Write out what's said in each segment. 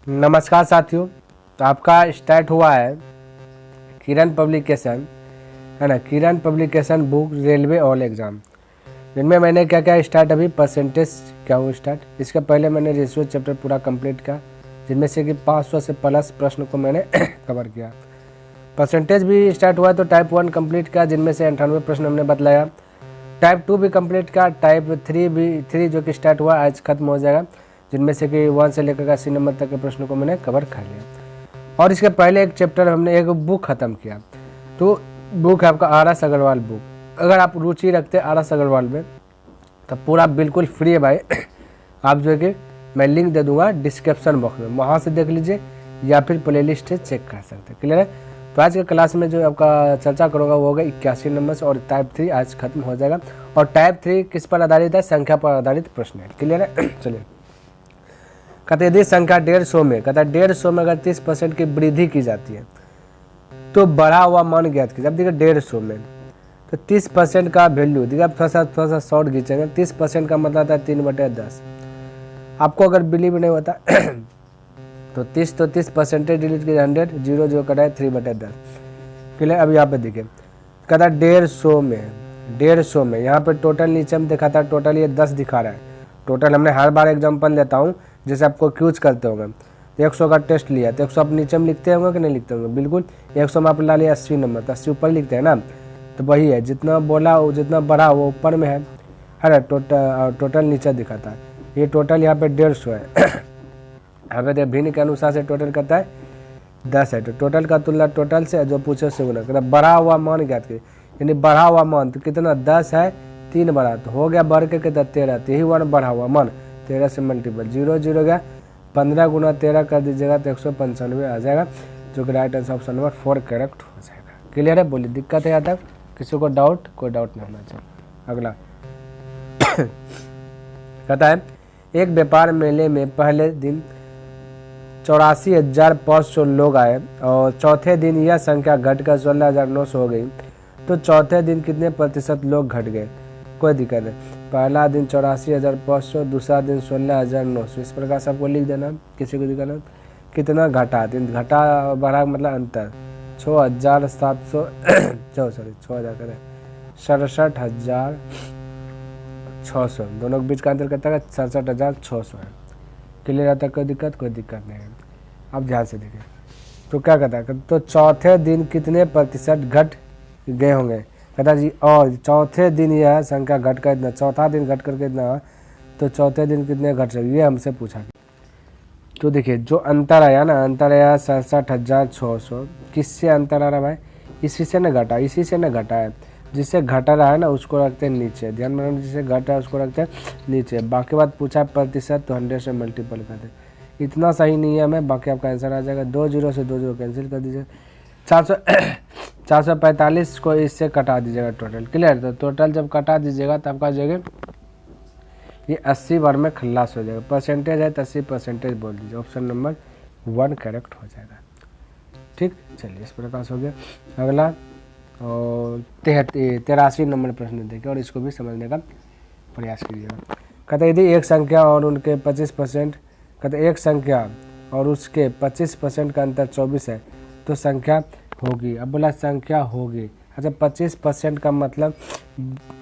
नमस्कार साथियों। तो आपका स्टार्ट हुआ है किरण पब्लिकेशन, है ना। Kiran publication book railway all exam, जिनमें मैंने क्या क्या स्टार्ट अभी परसेंटेज क्या हुआ स्टार्ट। इसके पहले मैंने रेशियो चैप्टर पूरा कंप्लीट किया, जिनमें से कि 500 से प्लस प्रश्न को मैंने कवर किया। परसेंटेज भी स्टार्ट हुआ तो टाइप 1 कंप्लीट किया, जिनमें से 98 प्रश्न हमने बतलाया। टाइप 2 भी कंप्लीट किया। टाइप 3 भी 3 जो कि स्टार्ट हुआ आज खत्म हो जाएगा, जिनमें से कि 1 से लेकर 80 नंबर तक के प्रश्नों को मैंने कवर कर लिया। और इसके पहले एक चैप्टर हमने एक बुक ख़त्म किया। तो बुक है आपका आर एस अग्रवाल बुक। अगर आप रुचि रखते हैं आर एस अग्रवाल में तो पूरा बिल्कुल फ्री है भाई। आप जो है कि मैं लिंक दे दूंगा डिस्क्रिप्शन बॉक्स में, वहाँ से देख लीजिए या फिर प्ले लिस्ट से चेक कर सकते हैं। क्लियर है। तो आज के क्लास में जो आपका चर्चा करूँगा वो होगा 81 नंबर से, और टाइप 3 आज खत्म हो जाएगा। और टाइप 3 किस पर आधारित है? संख्या पर आधारित प्रश्न है। क्लियर है। चलिए, कहते यदि संख्या 150 में, कहता है 150 में अगर 30% की वृद्धि की जाती है तो बढ़ा हुआ मान ज्ञात कीजिए। अब देखिए 150 में तो 30% का वैल्यू देखिए, आप थोड़ा सा शॉर्ट खींचेंगे। 30% का मतलब है 3/10। आपको अगर बिलीव नहीं होता तो 30% डिलीट कीजिए, 100 0 0 कटा है 3/10। क्लियर। अब यहाँ पे देखिए कहता है 150 में यहाँ पे टोटल नीचे में दिखाता है, टोटल ये 10 दिखा रहा है। टोटल हमने हर बार एग्जांपल लेता हूँ जैसे आपको क्यूज करते होंगे। 100 का टेस्ट लिया तो 100 आप नीचे में लिखते होंगे कि नहीं लिखते होंगे? बिल्कुल। 100 में आप ला लिया 80 नंबर तो 80 ऊपर लिखते हैं ना। तो वही है, जितना बोला जितना बढ़ा वो ऊपर में है ना। टोटल नीचे दिखाता है। ये टोटल यहाँ पे 150 है। यहाँ पे भिन्न के अनुसार से टोटल करता है 10 है। तो टोटल का तुलना टोटल से जो पूछे उससे गुना करता। बढ़ा हुआ मान ज्ञात कीजिए, यानी बढ़ा हुआ मान तो कितना? 10 है, 3 बढ़ा तो हो गया बढ़ के कितना? 13। तो यही वन बढ़ा हुआ मान 13 से मल्टीपल 0 0 गया। 15 गुना 13 कर दीजिएगा तो 195 आ जाएगा, जो कि right answer option number 4 correct हो जाएगा। क्लियर है। बोलिए दिक्कत है यहाँ तक? किसी को डाउट? कोई डाउट नहीं होना चाहिए। अगला कहता है एक व्यापार मेले में पहले दिन 84,500 लोग आए और चौथे दिन यह संख्या घटकर 16,900 हो गई, तो चौथे दिन कितने प्रतिशत लोग घट गए? कोई दिक्कत नहीं। पहला दिन 84,500, दूसरा दिन 16,900, इस प्रकार से आपको लिख देना। किसी को दिक्कत नहीं। कितना घटा? दिन घटा बढ़ा मतलब अंतर 6,700 सॉरी 6,000 करें 67,600, दोनों के बीच का अंतर कितना है? 67,600 है। क्लियर आता है? कोई दिक्कत? कोई दिक्कत नहीं है। अब ध्यान से देखिए तो क्या कहता है, तो चौथे दिन कितने प्रतिशत घट गए होंगे? कहता जी और चौथे दिन यह संख्या घट कर इतना, चौथा दिन घट करके इतना, तो चौथे दिन कितने घट सकते? ये हमसे पूछा। तो देखिए जो अंतर आया ना, अंतर आया 67,600। किससे अंतर आ रहा भाई? इसी से न घटा, इसी से न घटा है। जिससे घटा रहा है ना उसको रखते हैं नीचे, ध्यान में रखना। जिससे घटा है उसको रखते हैं नीचे। बाकी बात पूछा प्रतिशत तो 100 से मल्टीपल कर दे। इतना सही नहीं है हमें, बाकी आपका आंसर आ जाएगा। 2 0 से 2 0 कैंसिल कर दीजिए। 445 को इससे कटा दीजिएगा टोटल। क्लियर। तो टोटल जब कटा दीजिएगा तब का जगह ये 80 बार में खल्लास हो जाएगा। परसेंटेज है तो 80% बोल दीजिए। ऑप्शन नंबर 1 करेक्ट हो जाएगा। ठीक। चलिए इस प्रकार से हो गया। अगला और 83 नंबर प्रश्न देखिए और इसको भी समझने का प्रयास कीजिएगा। कहते यदि एक संख्या और उनके 25%, कहते एक संख्या और उसके 25% का अंतर 24 है तो संख्या होगी। अब बोला संख्या होगी। अच्छा 25% का मतलब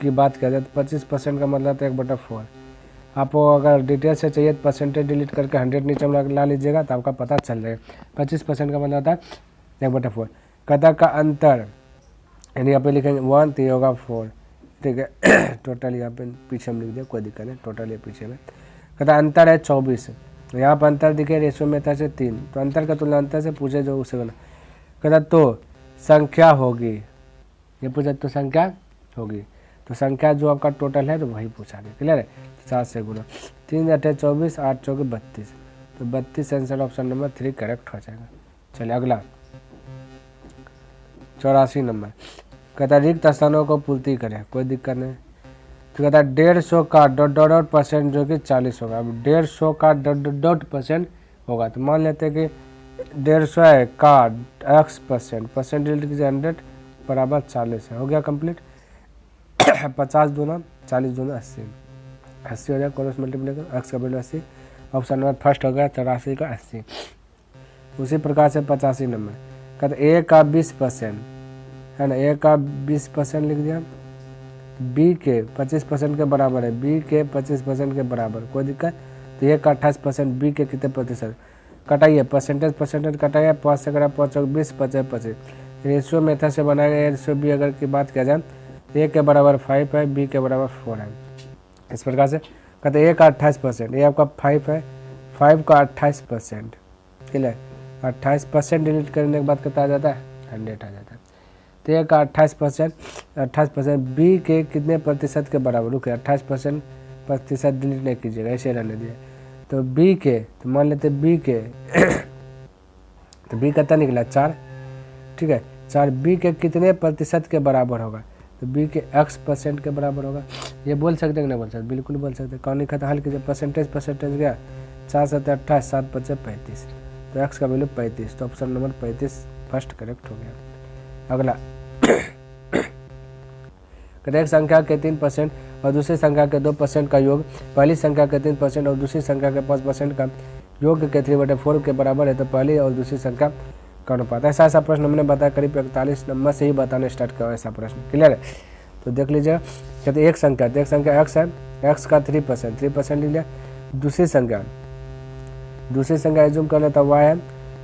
की बात करें तो 25% का मतलब तो 1/4। आपको अगर डिटेल से चाहिए तो परसेंटेज डिलीट करके 100 नीचे में ला लीजिएगा तो आपका पता चल जाएगा। 25% का मतलब होता है 1/4। कदा का अंतर यानी यहाँ पे लिखेंगे 1 तो ये होगा 4। ठीक है। टोटल यहाँ पे पीछे में लिख दिया, कोई दिक्कत नहीं। टोटल ये पीछे में कहता अंतर है 24। तो यहाँ पर अंतर दिखे रेशो में था से 3, तो अंतर का तुलना अंतर से पूछे जो उसे बना। कहता तो संख्या होगी, ये पूछा तो संख्या होगी। तो संख्या जो आपका टोटल है तो वही पूछा गया। क्लियर है। 7 से गुना 3 × 24 8 चौके 32, तो 32 आंसर ऑप्शन नंबर 3 करेक्ट हो जाएगा। चलिए अगला 84 नंबर कहता रिक्त स्थानों को पूर्ति करें। कोई दिक्कत नहीं। तो कहता 150 का डॉट % जो कि 40 होगा। अब 150 का डॉट % होगा तो मान लेते हैं कि 150 का x% डिलीट कीजिए 100 बराबर 40 है। हो गया कंप्लीट। 50 दूना 40 दूना 80 हो जाएगा। क्रॉस मल्टीप्लाई कर x का वैल्यू 80 ऑप्शन नंबर फर्स्ट हो गया 84 का 80। उसी प्रकार से 85 नंबर कहते ए का 20% है ना, ए का 20% लिख दिया, बी के 25% के बराबर है, बी के 25% के बराबर, कोई दिक्कत। तो ए का 28%, बी के कितने प्रतिशत, कटाइए परसेंटेज कटाइए, 5 से करा 5 20 25 25, रेशियो मेथड से बनाया गया। रेशियो बी अगर की बात किया जाए ए के बराबर 5 है, बी के बराबर 4 है। इस प्रकार से कहते ए का 28%, ए आपका 5 है, 5 का 28%, क्लियर। 28% डिलीट करने के बाद कितना आ जाता है 100 आ जाता है। तो ए का 28%, बी के कितने प्रतिशत के बराबर, रुके 28% डिलीट नहीं कीजिएगा, ऐसे रहने दिए। तो बी के, तो मान लेते बी के तो बी कितना निकला 4, ठीक है 4, बी के कितने प्रतिशत के बराबर होगा, तो बी के x% के बराबर होगा। ये बोल सकते हैं कि नहीं बोल सकते, बिल्कुल बोल सकते हैं। कौन लिखा था हल कीजिए, परसेंटेज गया 4 7 28, 7 5 35, तो x का वैल्यू 35, तो ऑप्शन नंबर 35 फर्स्ट करेक्ट हो गया। अगला कहते एक संख्या के 3% और दूसरी संख्या के 2% का योग पहली संख्या के 3% और दूसरी संख्या के 5% का योग के 3/4 के बराबर है, तो पहली और दूसरी संख्या का अनुपात। ऐसा प्रश्न हमने बताया करीब 41 नंबर से ही बताने स्टार्ट किया ऐसा प्रश्न, क्लियर है। तो देख लीजिएगा, कहते एक संख्या x है, x का 3% ले लिया। दूसरी संख्या एज्यूम कर लेता y है,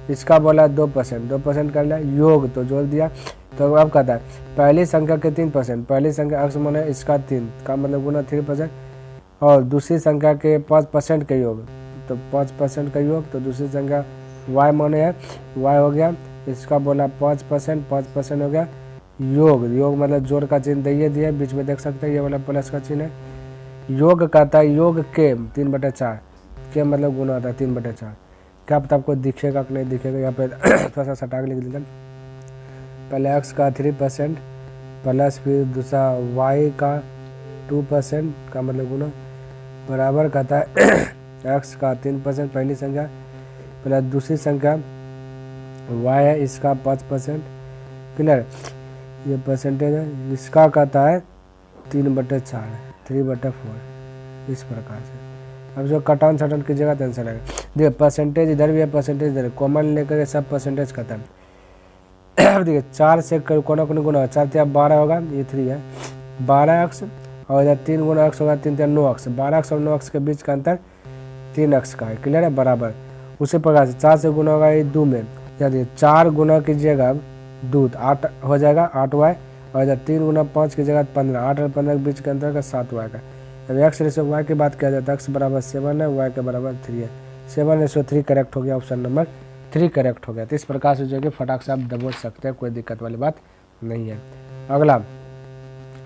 इसका बोला 2% कर लिया, योग तो जोड़ दिया। तो अब कहता है पहली संख्या के 3%, पहली संख्या x माने इसका 3 का मतलब गुना 3%, और दूसरी संख्या के 5% का योग, तो 5% का योग, तो दूसरी संख्या y माने है, y हो गया, इसका बोला 5% हो गया, योग मतलब जोड़ का चिन्ह दिए दिया, बीच में देख सकते हैं ये वाला प्लस का चिन्ह है। योग कहता है योग के 3/4 के मतलब गुना होता है 3/4। क्या पता आपको दिखेगा कि नहीं दिखेगा, यहाँ पे थोड़ा सा सटाक लिख देता। पहले x का 3% प्लस फिर दूसरा y का 2% का मतलब गुना बराबर कहता है x का 3% पहली संख्या प्लस दूसरी संख्या y है इसका 5%, क्लियर। ये परसेंटेज है, इसका कहता है 3/4 3/4, इस प्रकार से। अब जो कटन सटन की जगह टेंशन है, देखिए परसेंटेज इधर भी है, परसेंटेज इधर, कॉमन लेकर सब परसेंटेज खत्म। अब देखिए 4 से कोना कोना गुना 4 3 12 होगा, ये 3 है 12x, और इधर 3 गुना x होगा 3 3 9x, 12x और 9x के बीच का अंतर 3x का है, क्लियर है, बराबर। उसी प्रकार से 4 से गुना होगा ये 2 में, यानी 4 गुना कीजिएगा 2 8 हो जाएगा 8y, और इधर 3 गुना 5 की जगह 15, 8 और 15 के बीच के अंतर का 7y का। जब x रेशो y की बात किया जाता है x बराबर 7 है, y के बराबर 3 है, 7:3 करेक्ट हो गया, ऑप्शन नंबर 3 करेक्ट हो गया। तो इस प्रकार से जो कि फटाक से आप दबोच सकते हैं, कोई दिक्कत वाली बात नहीं है। अगला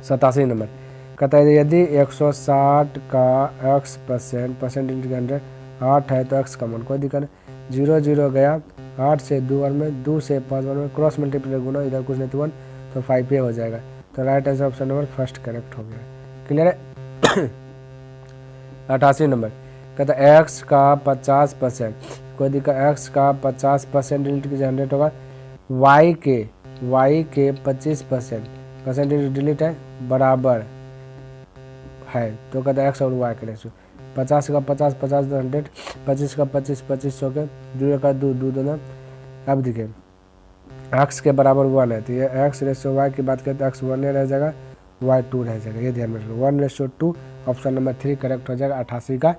87 नंबर कहता है यदि 160 का x% 8 है तो x का मान, कोई दिक्कत नहीं, 0 0 गया, 8 से 2 और में 2 से 5 और में क्रॉस मल्टीप्लाई गुना, इधर कुछ नहीं तो 1, तो 5 हो जाएगा। तो right answer option number first correct हो गया, क्लियर है। 88 नंबर कहता है x का 50%, कोई दिक्कत, x का 50% डिलीट कीजिए 100 होगा, y के 25% परसेंटेज डिलीट है बराबर है, तो कहता है x और y के रेशियो 50 का 50 50 100, 25 का 25 25 हो गए, 2 का 2 2 दोनों। अब देखिए x के बराबर 1 है, तो ये x रेशियो y की बात करते हैं x 1 रह जाएगा, y 2 रह जाएगा, ये ध्यान में रखो, 1:2, ऑप्शन नंबर 3 करेक्ट हो जाएगा। 88 का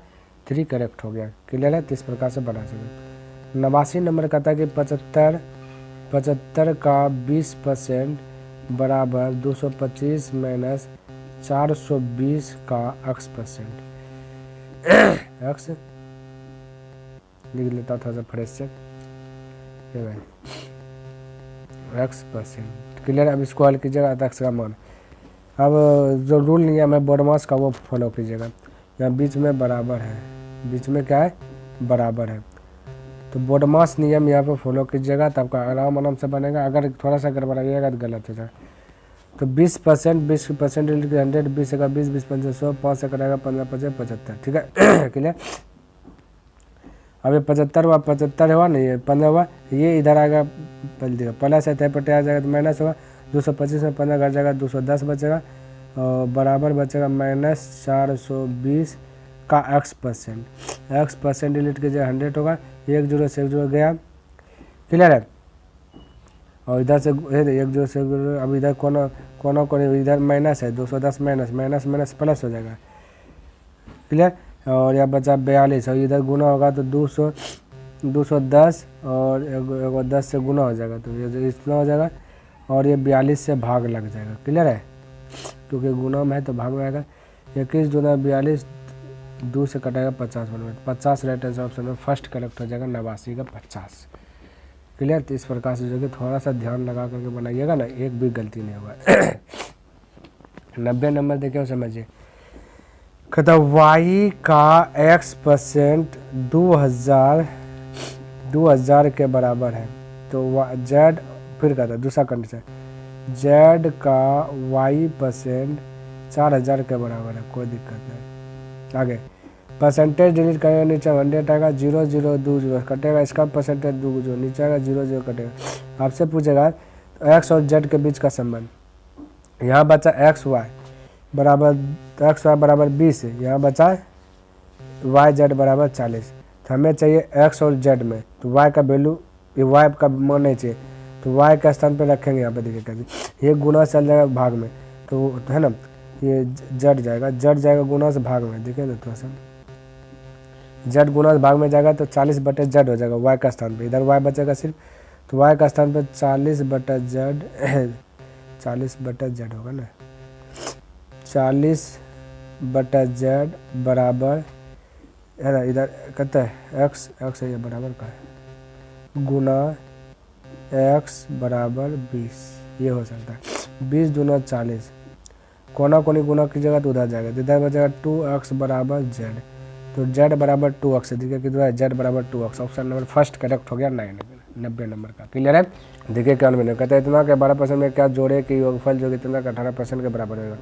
3 करेक्ट हो गया, क्लियर है। तो इस प्रकार से बना सकते। 89 नंबर कहता है कि 75 का 20% बराबर 225 माइनस 420 का x%, x लिख लेता थोड़ा सा फ्रेश से, x%, क्लियर। अब इसको हल कीजिएगा x का मान। अब जो रूल नियम है बोडमास का वो फॉलो कीजिएगा, यहाँ बीच में बराबर है, बीच में क्या है बराबर है, तो बोडमास नियम यहाँ पर फॉलो कीजिएगा, तो आपका आराम से बनेगा। अगर थोड़ा सा गड़बड़ाइएगा तो गलत हो जाएगा। तो 20% 100, 20 का 20 20 5 100, 5 से करेगा 15 5 75, ठीक है, क्लियर। अब ये 75 हुआ नहीं, ये 15 हुआ, ये इधर आएगा प्लस है, पटे आ जाएगा तो माइनस होगा, 225 में 15 घट जाएगा, 210 बचेगा, और बराबर बचेगा -420 का x परसेंट डिलीट कीजिए 100 होगा, 1 0 से 1 0 गया, क्लियर है। और इधर से 1 0 से 1 0, अब इधर कोना इधर माइनस है, 210 माइनस माइनस प्लस हो जाएगा, क्लियर। और यह बचा 42 और इधर गुना होगा तो 210 और 10 से गुना हो जाएगा, तो ये इतना हो जाएगा और ये 42 से भाग लग जाएगा, क्लियर है, क्योंकि गुना में है तो भाग में आएगा। 21 दूना 42, 2 से कटेगा 50 बन 50, राइट आंसर ऑप्शन में फर्स्ट करेक्ट हो जाएगा 89 का 50, क्लियर। तो इस प्रकार से जो कि थोड़ा सा ध्यान लगा करके बनाइएगा ना, एक भी गलती नहीं होगा। 90 नंबर देखिए समझिए, कहता y का x परसेंट 2000 के बराबर है, तो z, फिर कहता है दूसरा कंडीशन, z का y परसेंट 4000 के बराबर है, कोई दिक्कत नहीं। आगे परसेंटेज डिलीट करेगा, नीचे 100 आएगा, 0 0 2 0 कटेगा, इसका परसेंटेज 2 0 नीचे आएगा, 0 0 कटेगा। आपसे पूछेगा तो x और z के बीच का संबंध, यहाँ बचा x y बराबर, x y बराबर 20 है, यहाँ बचा y z बराबर 40, तो हमें चाहिए x और z में, तो y का वैल्यू, ये y का मान नहीं चाहिए, तो y का स्थान पे रखेंगे, यहाँ पे देखिए कैसे ये गुना चल जाएगा भाग में, तो है ना, ये जड़ जाएगा गुना से भाग में, देखिए ना थोड़ा सा, जड़ गुना से भाग में जाएगा तो 40 बटे जड़ हो जाएगा y का स्थान पे, इधर y बचेगा सिर्फ, तो y का स्थान पे 40 बटा जड़ होगा ना, 40 बटा जड़ बराबर है ना, इधर कहता है x है, ये बराबर का है, गुना x बराबर 20, ये हो सकता है, 20 दूना 40, कोना कोनी गुना कीजिएगा तो उधर जाएगा, इधर बचेगा 2x बराबर z, तो z बराबर 2x, देखिए कितना है, z बराबर 2x, option number first correct हो गया 90 नंबर का, क्लियर है। देखिए क्या मैंने कहता है इतना के 12% में क्या जोड़े कि योगफल जो कितना का 18% के बराबर होगा,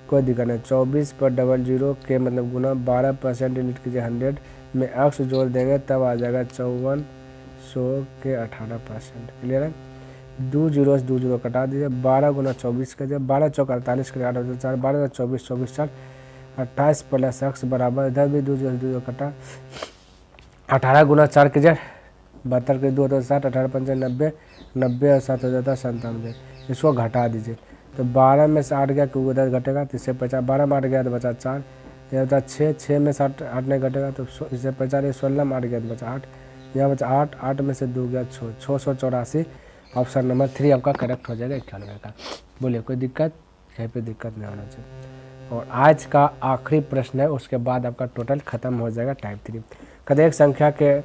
कोई दिक्कत नहीं। 24 पर 00 के मतलब गुना 12% डिलीट कीजिए 100 में x जोड़ देंगे तब आ जाएगा 5400 के 18%, क्लियर है। 2 0 से 2 0 कटा दीजिए, 12 गुना 24 कर दिया, 12 चौक 48 के 8 4, 12 24 24 4, 28 प्लस x बराबर, इधर भी 2 0 2 कटा, 18 गुना 4 कीजिए, 72 के 2 होता है 60, 18 पंचे 90, 90 और 7 हो जाता है 97, इसको घटा दीजिए, तो 12 में से 8 गया क्योंकि उधर घटेगा, तो इससे 50, 12 में 8 गया तो बचा 4, यह बचा 6, 6 में से 8 नहीं घटेगा तो इससे 50, 16 में 8 गया तो बचा 8, यहाँ बचा 8, 8 में से 2 गया 684, ऑप्शन नंबर 3 आपका करेक्ट हो जाएगा 91 का। बोलिए कोई दिक्कत, कहीं पे दिक्कत नहीं होना चाहिए। और आज का आखिरी प्रश्न है, उसके बाद आपका टोटल खत्म हो जाएगा टाइप 3। कद एक संख्या के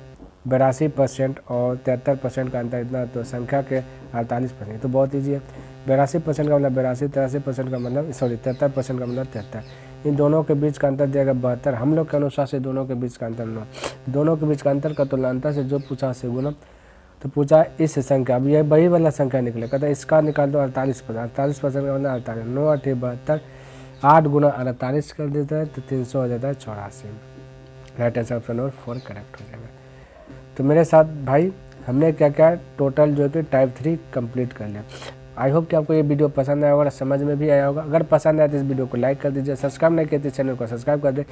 82% और 73% का अंतर इतना, तो संख्या के 48%, तो बहुत ईजी है। 82% का मतलब 82, 83% का मतलब 73% का मतलब 73, इन दोनों के बीच का अंतर दिया गया 72, हम लोग के अनुसार से दोनों के बीच का अंतर 9, दोनों के बीच का अंतर का तुलनांतर से जो पूछा से गुना, तो पूछा इस संख्या, अब ये वही वाला संख्या निकले, कहता है इसका निकाल दो 48% का मतलब 48, 9 8 72, 8 गुना 48 कर देता है तो 300 हो जाता है 84, right answer option number 4 correct हो जाएगा। तो मेरे साथ भाई हमने क्या क्या टोटल जो कि टाइप 3 कंप्लीट कर लिया। आई होप कि आपको ये वीडियो पसंद आया होगा, समझ में भी आया होगा। अगर पसंद आया तो इस वीडियो को लाइक कर दीजिए, सब्सक्राइब नहीं किया तो चैनल को सब्सक्राइब कर दे,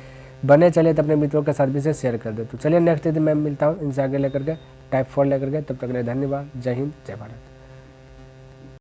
बने चलिए तो अपने मित्रों के साथ भी से शेयर कर दे। तो चलिए नेक्स्ट दिन मैं मिलता हूँ इनसे आगे लेकर के टाइप 4 लेकर के, तब तक के लिए धन्यवाद। जय हिंद, जय भारत।